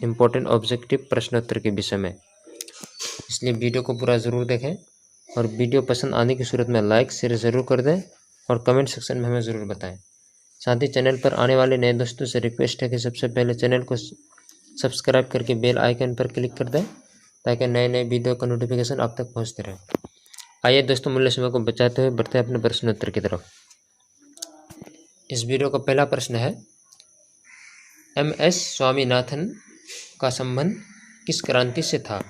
Important objective प्रश्नोत्तर के विषय में, इसलिए वीडियो को पूरा ज़रूर देखें और वीडियो पसंद आने की सूरत में लाइक शेयर ज़रूर कर दें और कमेंट सेक्शन में हमें ज़रूर बताएं। साथ ही चैनल पर आने वाले नए दोस्तों से रिक्वेस्ट है कि सबसे पहले चैनल को सब्सक्राइब करके बेल आइकन पर क्लिक कर दें ताकि नए नए वीडियो का नोटिफिकेशन आप तक पहुंचते रहे। आइए दोस्तों, मूल्य समय को बचाते हुए बढ़ते हैं अपने प्रश्नोत्तर की तरफ। इस वीडियो का पहला प्रश्न है, MS स्वामीनाथन का संबंध किस क्रांति से था?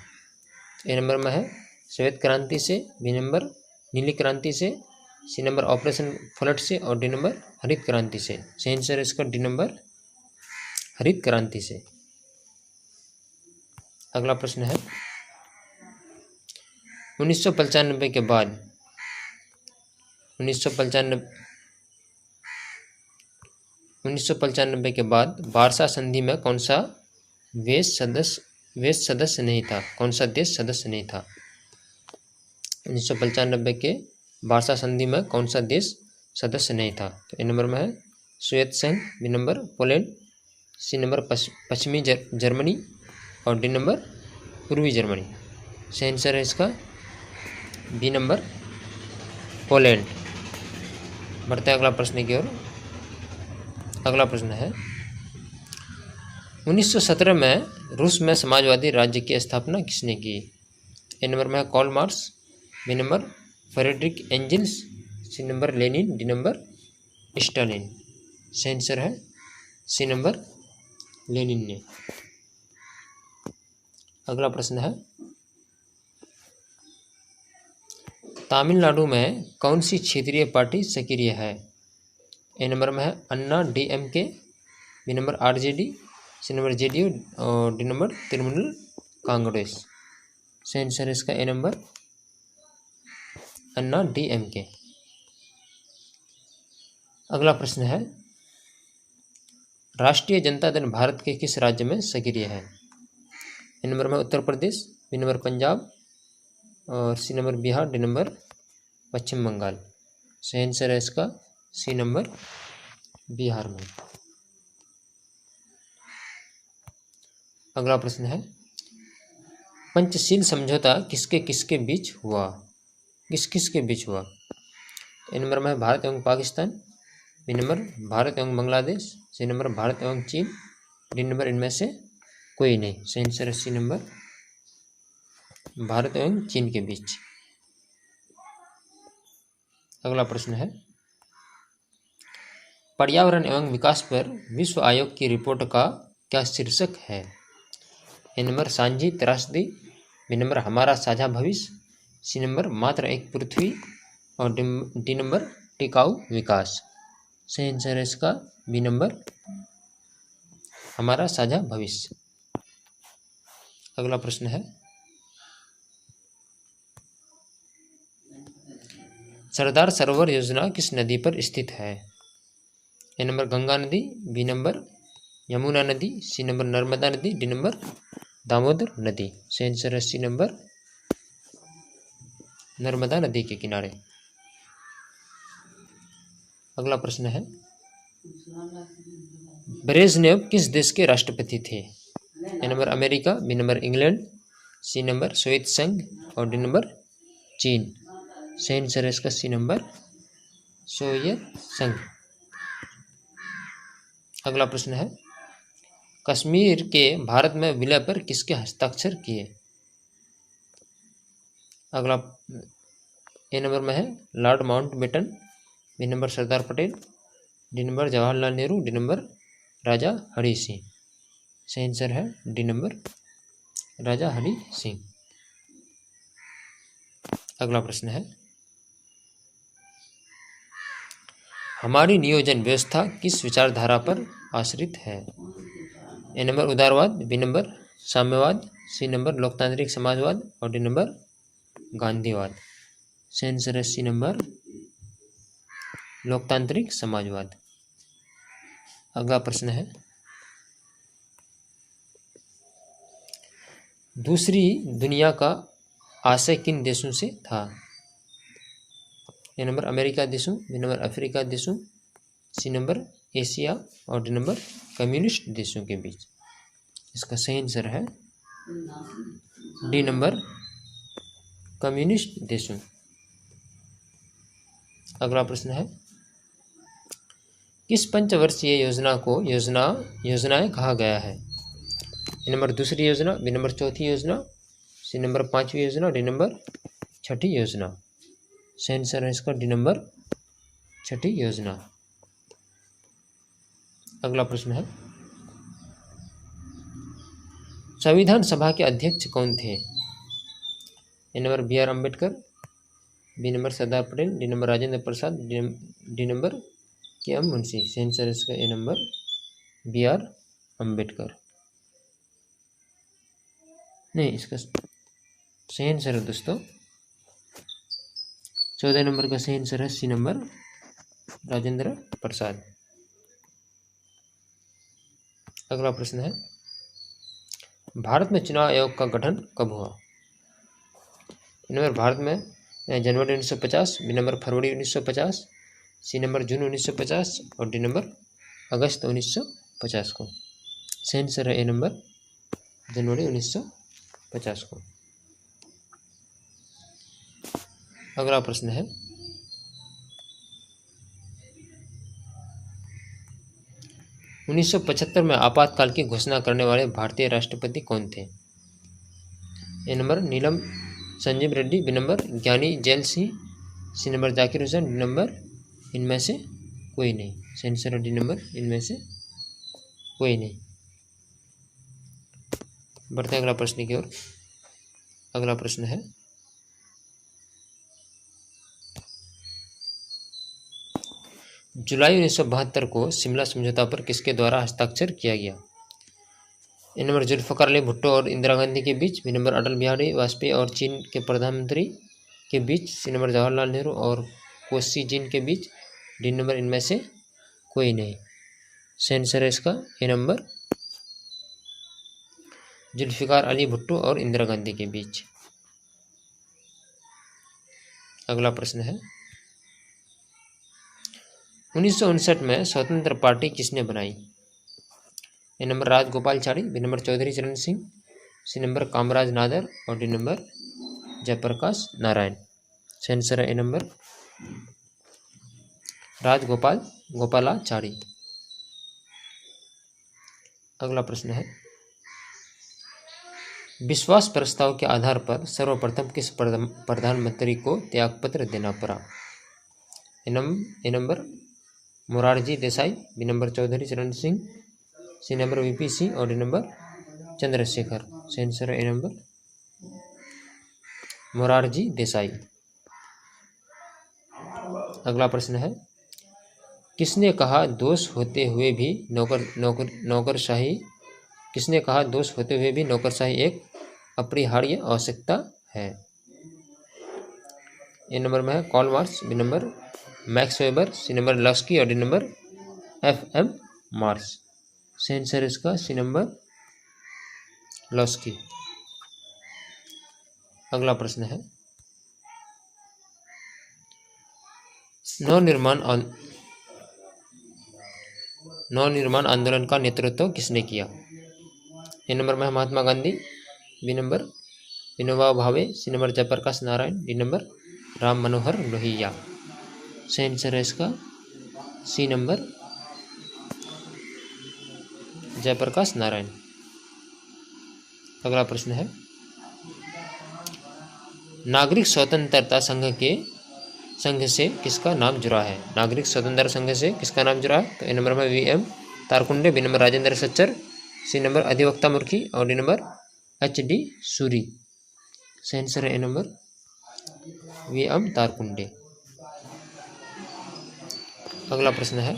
ए नंबर में है श्वेत क्रांति से, बी नंबर नीली क्रांति से, सी नंबर ऑपरेशन फ्लड से और डी नंबर हरित क्रांति से। सही आंसर है इसका डी नंबर हरित क्रांति से। अगला प्रश्न है, 1995 के बाद 1995 के बाद वार्सा संधि में कौन सा देश सदस्य नहीं था? कौन सा देश सदस्य नहीं था? 1995 के वार्सा संधि में कौन सा देश सदस्य नहीं था? तो ए नंबर में है सोवियत संघ, B number Poland, C number पश्चिमी जर्मनी और डी नंबर पूर्वी जर्मनी। सही आंसर है इसका बी नंबर पोलैंड। बढ़ते हैं अगला प्रश्न की ओर। अगला प्रश्न है, 1917 में रूस में समाजवादी राज्य की स्थापना किसने की? ए नंबर में है Karl Marx, B number Friedrich Engels, C number Lenin, D number Stalin. सही आंसर है सी नंबर लेनिन ने। अगला प्रश्न है, तमिलनाडु में कौन सी क्षेत्रीय पार्टी सक्रिय है? ए नंबर में है Anna DMK, B number RJD, C number JDU और डी नंबर तृणमूल कांग्रेस। सही आंसर है इसका ए नंबर अन्ना DMK। अगला प्रश्न है, राष्ट्रीय जनता दल भारत के किस राज्य में सक्रिय है? ए नंबर में उत्तर प्रदेश, बी नंबर पंजाब और C number Bihar, D number Paschim Bangal. सही आंसर है इसका सी नंबर बिहार में। अगला प्रश्न है, पंचशील समझौता किसके किसके बीच हुआ? किस किस के बीच हुआ? ए नंबर में है भारत एवं पाकिस्तान, बी नंबर भारत एवं बांग्लादेश, सी नंबर भारत एवं चीन, डी नंबर इनमें से कोई नहीं। सही आंसर है सी नंबर भारत एवं चीन के बीच। अगला प्रश्न है, पर्यावरण एवं विकास पर विश्व आयोग की रिपोर्ट का क्या शीर्षक है? ए नंबर सांझी त्रासदी, बी नंबर हमारा साझा भविष्य, सी नंबर मात्र एक पृथ्वी और डी नंबर टिकाऊ विकास। सही आंसर है इसका बी नंबर हमारा साझा भविष्य। अगला प्रश्न है, सरदार सरोवर योजना किस नदी पर स्थित है? ए नंबर गंगा नदी, बी नंबर यमुना नदी, सी नंबर नर्मदा नदी, डी नंबर दामोदर नदी। सही आंसर है सी नंबर नर्मदा नदी के किनारे। अगला प्रश्न है, ब्रेजनेव किस देश के राष्ट्रपति थे? A number America, B number England, C number Soviet संघ और डी नंबर चीन। सही आंसर है इसका सी नंबर सोवियत संघ। अगला प्रश्न है, कश्मीर के भारत में विलय पर किसके हस्ताक्षर किए? अगला ए नंबर में है Lord Mountbatten, B number Sardar Patel, D number Jawaharlal Nehru, D number Raja Hari Singh. सही आंसर है डी नंबर राजा हरि सिंह। अगला प्रश्न है, हमारी नियोजन व्यवस्था किस विचारधारा पर आश्रित है? ए नंबर उदारवाद, बी नंबर साम्यवाद, सी नंबर लोकतांत्रिक समाजवाद और डी नंबर गांधीवाद। सही आंसर है सी नंबर लोकतांत्रिक समाजवाद। अगला प्रश्न है, दूसरी दुनिया का आशय किन देशों से था? ए नंबर अमेरिका देशों, बी नंबर अफ्रीका देशों, सी नंबर एशिया और डी नंबर कम्युनिस्ट देशों के बीच। इसका सही आंसर है डी नंबर, कम्युनिस्ट देशों। अगला प्रश्न है, किस पंचवर्षीय योजना को योजनाएं कहा गया है? ए नंबर दूसरी योजना, बी नंबर चौथी योजना, सी नंबर पांचवी योजना, डी नंबर छठी योजना। सही आंसर है इसका डी नंबर, छठी योजना। अगला प्रश्न है, संविधान सभा के अध्यक्ष कौन थे? A number B R Ambedkar, B number Sardar Patel, D number Rajendra Prasad, D number K M Munshi. सही आंसर है इसका A number B R Ambedkar. नहीं, इसका सही आंसर है दोस्तों 14 नंबर का सही आंसर है सी नंबर, राजेंद्र प्रसाद। अगला प्रश्न है, भारत में चुनाव आयोग का गठन कब हुआ? नंबर भारत में जनवरी 1950, बी नंबर फरवरी 1950, सी नंबर जून 1950 और डी नंबर अगस्त 1950 को। सही आंसर है ए नंबर, जनवरी 1950 को। अगला प्रश्न है, उन्नीस 1975 में आपातकाल की घोषणा करने वाले भारतीय राष्ट्रपति कौन थे? A number Neelam Sanjiva Reddy, B number Giani Zail Singh, C number Zakir Hussain, D number इनमें से कोई नहीं। सही आंसर है डी नंबर, इनमें से कोई नहीं। बढ़ते हैं अगला प्रश्न की ओर। अगला प्रश्न है, जुलाई 1972 को शिमला समझौता पर किसके द्वारा हस्ताक्षर किया गया? ए नंबर जुल्फ़िकार अली भुट्टो और इंदिरा गांधी के बीच, बी नंबर अटल बिहारी वाजपेयी और चीन के प्रधानमंत्री के बीच, सी नंबर जवाहरलाल नेहरू और कोसी जिन के बीच, डी नंबर इनमें से कोई नहीं। सही आंसर है इसका ए नंबर, जुल्फ़िकार अली भुट्टो और इंदिरा गांधी के बीच। अगला प्रश्न है, 1959 में स्वतंत्र पार्टी किसने बनाई? A number Rajagopalachari, B number Chaudhary Charan Singh, C number Kamaraj Nadar और डी नंबर जयप्रकाश नारायण। सही आंसर है ए नंबर, गोपालाचारी। अगला प्रश्न है, विश्वास प्रस्ताव के आधार पर सर्वप्रथम किस प्रधानमंत्री को त्यागपत्र देना पड़ा? A number Morarji Desai, B number Chaudhary Charan Singh, C number VP Singh और डी नंबर चंद्रशेखर। सही आंसर है ए नंबर, मोरारजी देसाई। अगला प्रश्न है, किसने कहा दोष होते हुए भी नौकरशाही एक अपरिहार्य आवश्यकता है? ए नंबर में है Karl Marx, B number Max Weber, C number Laski और डी नंबर FM मार्क्स। सही आंसर इसका सी नंबर लस्की। अगला प्रश्न है, नवनिर्माण आंदोलन का नेतृत्व किसने किया? ए नंबर में है Mahatma Gandhi, B number Vinoba Bhave, C number Jayaprakash Narayan, D number Ram Manohar Lohia. सही आंसर है इसका सी नंबर, जयप्रकाश नारायण। अगला प्रश्न है, नागरिक स्वतंत्रता संघ से किसका नाम जुड़ा है? नागरिक स्वतंत्रता संघ से किसका नाम जुड़ा है? तो ए नंबर में VM Tarkunde, B number Rajendra Sachar, C number अधिवक्ता मुर्खी और डी नंबर HD सूरी। सही आंसर है ए नंबर VM तारकुंडे। अगला प्रश्न है,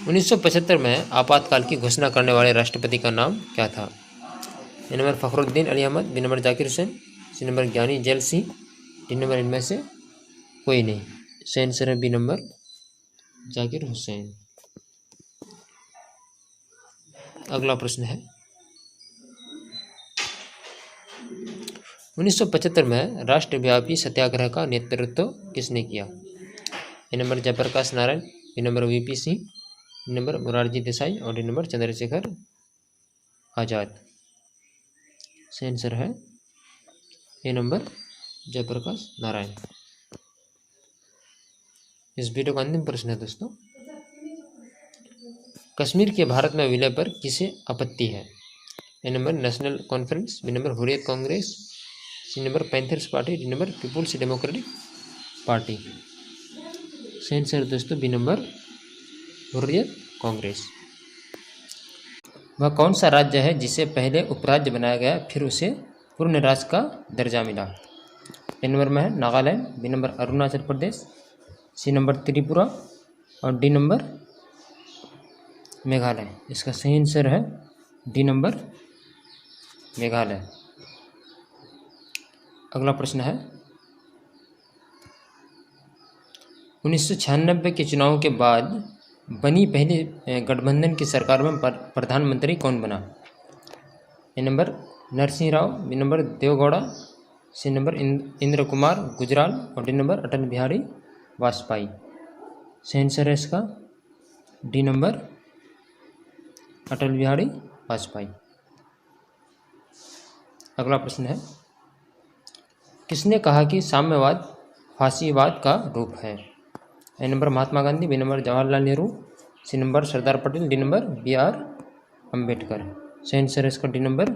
उन्नीस 1975 में आपातकाल की घोषणा करने वाले राष्ट्रपति का नाम क्या था? A number Fakhruddin Ali Ahmed, B number Zakir Hussain, C number Giani Zail Singh, D number इनमें से कोई नहीं। सही आंसर है बी नंबर जाकिर हुसैन। अगला प्रश्न है, 1975 में राष्ट्रव्यापी सत्याग्रह का नेतृत्व किसने किया? A number Jayaprakash Narayan, B number VP Singh, D number Morarji Desai और डी नंबर चंद्रशेखर आजाद। सही आंसर है ए नंबर जयप्रकाश नारायण। इस वीडियो का अंतिम प्रश्न है दोस्तों, कश्मीर के भारत में विलय पर किसे आपत्ति है? A number National Conference, B number Hurriyat Congress, C number Panthers Party, D number Peoples Democratic Party. सही आंसर दोस्तों बी नंबर हुर्रियत कांग्रेस। वह कौन सा राज्य है जिसे पहले उपराज्य बनाया गया फिर उसे पूर्ण राज्य का दर्जा मिला? ए नंबर में है नागालैंड, बी नंबर अरुणाचल प्रदेश, सी नंबर त्रिपुरा और डी नंबर मेघालय। इसका सही आंसर है डी नंबर मेघालय। अगला प्रश्न है 1996 के चुनाव के बाद बनी पहली गठबंधन की सरकार में प्रधानमंत्री कौन बना? A number Narasimha Rao, B number Deve Gowda, C number Inder Kumar Gujral और डी नंबर अटल बिहारी वाजपेयी। सही आंसर है इसका डी नंबर अटल बिहारी वाजपेयी। अगला प्रश्न है किसने कहा कि साम्यवाद फासीवाद का रूप है? A number Mahatma Gandhi, B number Jawaharlal Nehru, C number Sardar Patel, D number B R Ambedkar. सही आंसर है इसका D number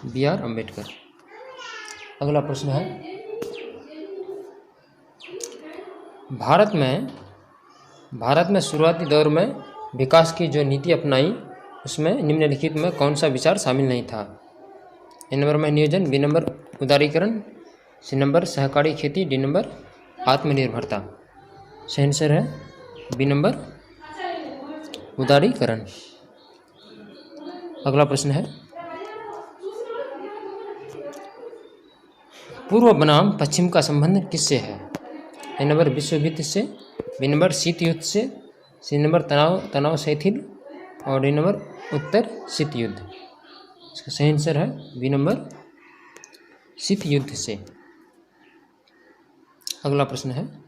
B R Ambedkar. अगला प्रश्न है भारत में शुरुआती दौर में विकास की जो नीति अपनाई उसमें निम्नलिखित में कौन सा विचार शामिल नहीं था? ए नंबर में नियोजन, बी नंबर उदारीकरण, सी नंबर सहकारी खेती, डी नंबर आत्मनिर्भरता। सही आंसर है बी नंबर उदारीकरण। अगला प्रश्न है पूर्व बनाम पश्चिम का संबंध किससे है? ए नंबर विश्व युद्ध से, बी नंबर शीत युद्ध से, सी नंबर तनाव शिथिल और डी नंबर उत्तर शीत युद्ध। इसका सही आंसर है बी नंबर शीत युद्ध से। अगला प्रश्न है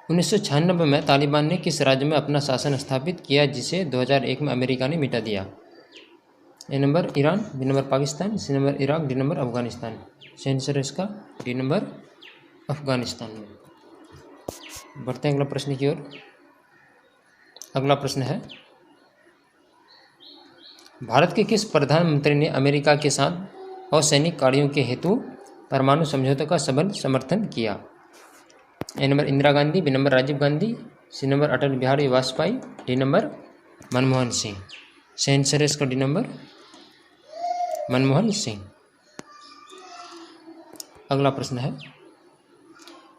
1996 में तालिबान ने किस राज्य में अपना शासन स्थापित किया जिसे 2001 में अमेरिका ने मिटा दिया? A number Iran, B number Pakistan, C number Iraq, D number Afghanistan. सही आंसर है इसका डी नंबर अफगानिस्तान में। बढ़ते हैं अगला प्रश्न की ओर। अगला प्रश्न है भारत के किस प्रधानमंत्री ने अमेरिका के साथ असैनिक कार्यों के हेतु परमाणु समझौते का सबल समर्थन किया? A number Indira Gandhi, B number Rajiv Gandhi, C number Atal Bihari Vajpayee, D number Manmohan Singh. सही आंसर है इसका डी नंबर मनमोहन सिंह। अगला प्रश्न है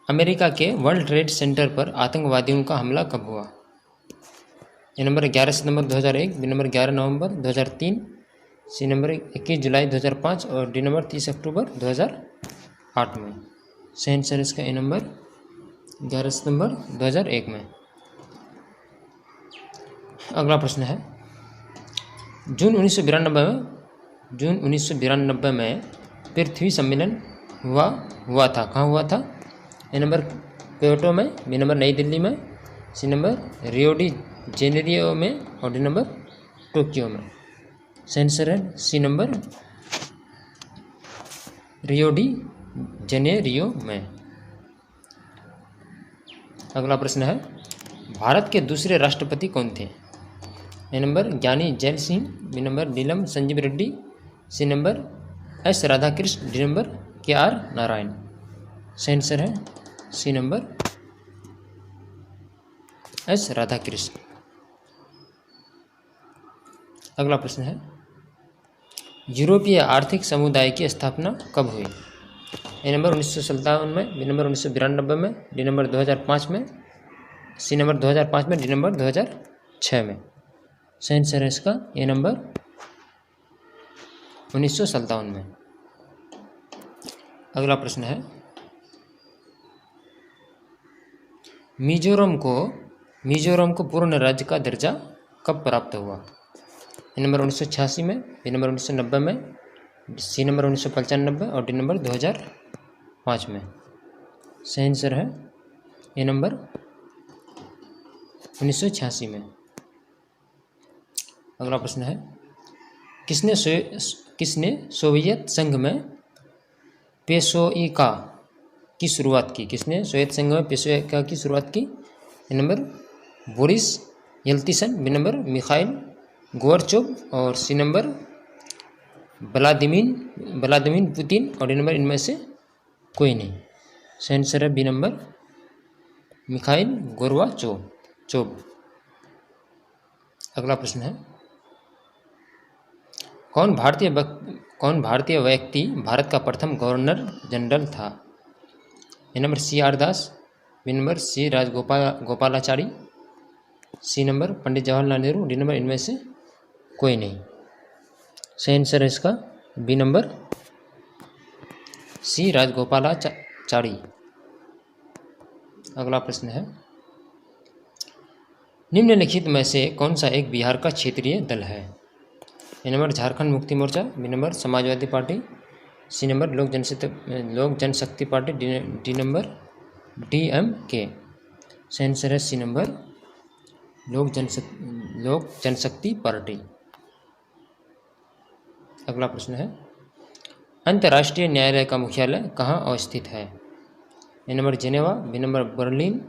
अमेरिका के वर्ल्ड ट्रेड सेंटर पर आतंकवादियों का हमला कब हुआ? A number 11 September 2001, B number 11 November 2003, C number 21 जुलाई 2005 और डी नंबर 30 अक्टूबर 2008 में। सही आंसर इसका ए नंबर 11 सितंबर 2001 में। अगला प्रश्न है जून 1992 में पृथ्वी सम्मेलन हुआ था, कहाँ हुआ था? ए नंबर क्योटो में, बी नंबर नई दिल्ली में, C number Rio de Janeiro में और डी नंबर टोक्यो में। सही आंसर है C number Rio de Janeiro में। अगला प्रश्न है भारत के दूसरे राष्ट्रपति कौन थे? A number Giani Zail Singh, B number Neelam Sanjiva Reddy, C number S Radhakrishna, D number K R Narayan. सही आंसर है सी नंबर एस राधाकृष्ण। अगला प्रश्न है यूरोपीय आर्थिक समुदाय की स्थापना कब हुई? ए नंबर 1957 में, बी नंबर 1992 में, डी नंबर 2005 में, सी नंबर 2005 में, डी नंबर 2006 में। सही आंसर है इसका ए नंबर 1957 में। अगला प्रश्न है मिजोरम को पूर्ण राज्य का दर्जा कब प्राप्त हुआ? ए नंबर 1986 में, बी नंबर 1990 में, सी नंबर 1995 और डी नंबर 2005 में। सही आंसर है ए नंबर 1986 में। अगला प्रश्न है, किसने सोवियत संघ में पेशोइका की शुरुआत की? किसने सोवियत संघ में पेशोइका की शुरुआत की? A number Boris Yeltsin, B number Mikhail Gorbachev और सी नंबर व्लादिमीर पुतिन और डी नंबर इनमें से कोई नहीं। सही आंसर है बी नंबर मिखाइल गोर्बाचोव। अगला प्रश्न है, कौन भारतीय व्यक्ति भारत का प्रथम गवर्नर जनरल था? A number C R Das, B number C Rajagopalachari, C number Pandit Jawaharlal Nehru, D number इनमें से कोई नहीं। सही आंसर है इसका बी नंबर सी राजगोपालाचारी। अगला प्रश्न है, निम्नलिखित में से कौन सा एक बिहार का क्षेत्रीय दल है? A number Jharkhand Mukti Morcha, B number Samajwadi Party, C number Lok Janshakti Party, D number DMK। सही आंसर है C number Lok Janshakti party. अगला प्रश्न है, अंतर्राष्ट्रीय न्यायालय का मुख्यालय कहाँ अवस्थित है? A number Geneva, B number Berlin,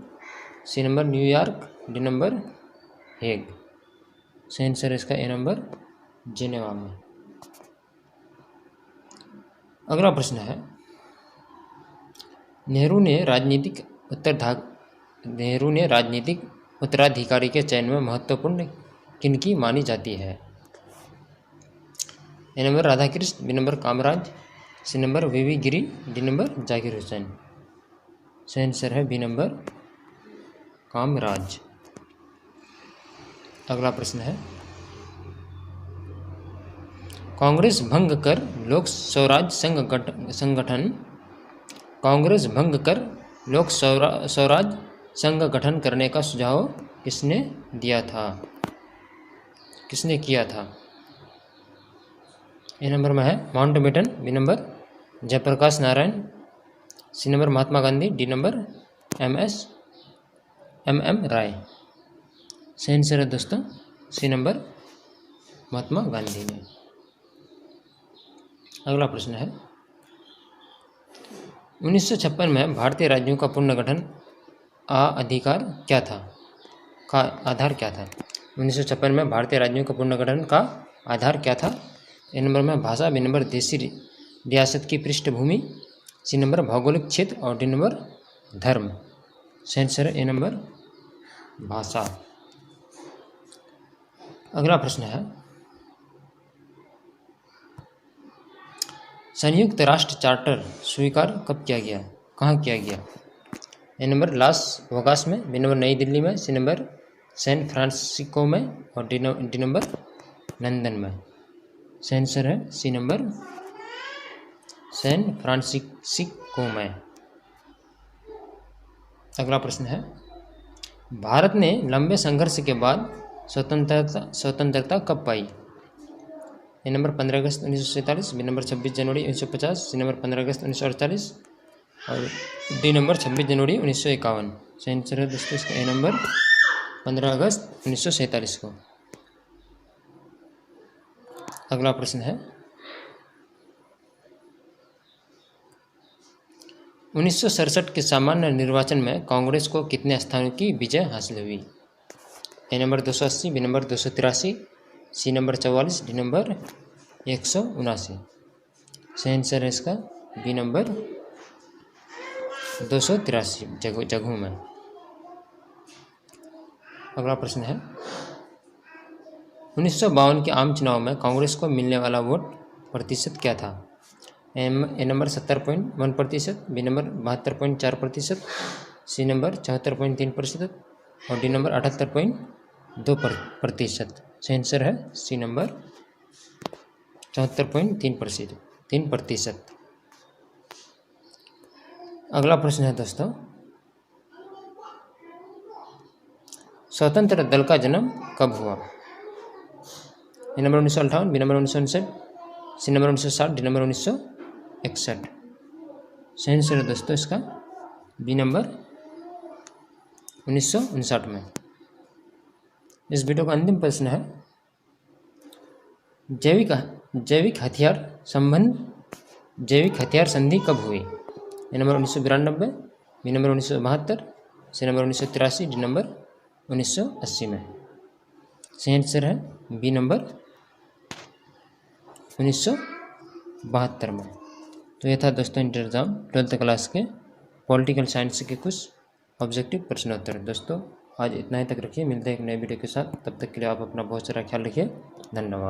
C number New York, D number Hague. सही आंसर है इसका ए नंबर जेनेवा में। अगला प्रश्न है, नेहरू ने राजनीतिक उत्तराधिकारी के चयन में महत्वपूर्ण किनकी मानी जाती है? A number Radhakrishna, B number Kamaraj, C number VV Giri, D number Zakir Hussain. सही आंसर है बी नंबर कामराज। अगला प्रश्न है, कांग्रेस भंग कर लोक स्वराज संघ गठन करने का सुझाव किसने किया था? ए नंबर में है Mountbatten, B number Jayaprakash Narayan, C number Mahatma Gandhi, D number MM Roy. सही आंसर है दोस्तों सी नंबर महात्मा गांधी ने। अगला प्रश्न है, 1956 में भारतीय राज्यों का पुनर्गठन आधार क्या था? 1956 में भारतीय राज्यों का पुनर्गठन का आधार क्या था? ए नंबर में भाषा, बी नंबर देशी रियासत की पृष्ठभूमि, सी नंबर भौगोलिक क्षेत्र और डी नंबर धर्म। सही आंसर है ए नंबर भाषा। अगला प्रश्न है, संयुक्त राष्ट्र चार्टर स्वीकार कब किया गया? कहाँ किया गया? ए नंबर लास वेगास में, बी नंबर नई दिल्ली में, सी नंबर सैन फ्रांसिस्को में और डी नंबर लंदन में। सही आंसर है सी नंबर सैन फ्रांसिस्को में। अगला प्रश्न है, भारत ने लंबे संघर्ष के बाद स्वतंत्रता कब पाई? ए नंबर 15 अगस्त 1947, बी नंबर 26 जनवरी 1950, सी नंबर 15 अगस्त 1948 और डी नंबर 26 जनवरी 1951। सही आंसर है दोस्तों इसका ए नंबर 15 अगस्त 1947 को। अगला प्रश्न है, 1967 के सामान्य निर्वाचन में कांग्रेस को कितने स्थानों की विजय हासिल हुई? A number 280, B number 283, C number 44, D number 179। सही आंसर है इसका बी नंबर 283 जगहों में। अगला प्रश्न है, 1952 के आम चुनाव में कांग्रेस को मिलने वाला वोट प्रतिशत क्या था? A number 70.1%, B number 72.4%, C number 74.3% और डी नंबर 78.2%। सही आंसर है सी नंबर 74.3%। अगला प्रश्न है दोस्तों, स्वतंत्र दल का जन्म कब हुआ? A number 1958, B number 1959, C number 1960, D number 1961। सही आंसर है दोस्तों इसका बी नंबर 1959 में। इस वीडियो का अंतिम प्रश्न है, जैविक हथियार संधि कब हुई? A number 1992, B number 1972, C number 1983, D number 1980 में। सही आंसर है बी नंबर 1972 में। तो यह था दोस्तों इंटर एग्जाम 12th क्लास के पॉलिटिकल साइंस के कुछ ऑब्जेक्टिव प्रश्नोत्तर। दोस्तों आज इतना ही तक रखिए, मिलते हैं एक नए वीडियो के साथ। तब तक के लिए आप अपना बहुत सारा ख्याल रखिए। धन्यवाद।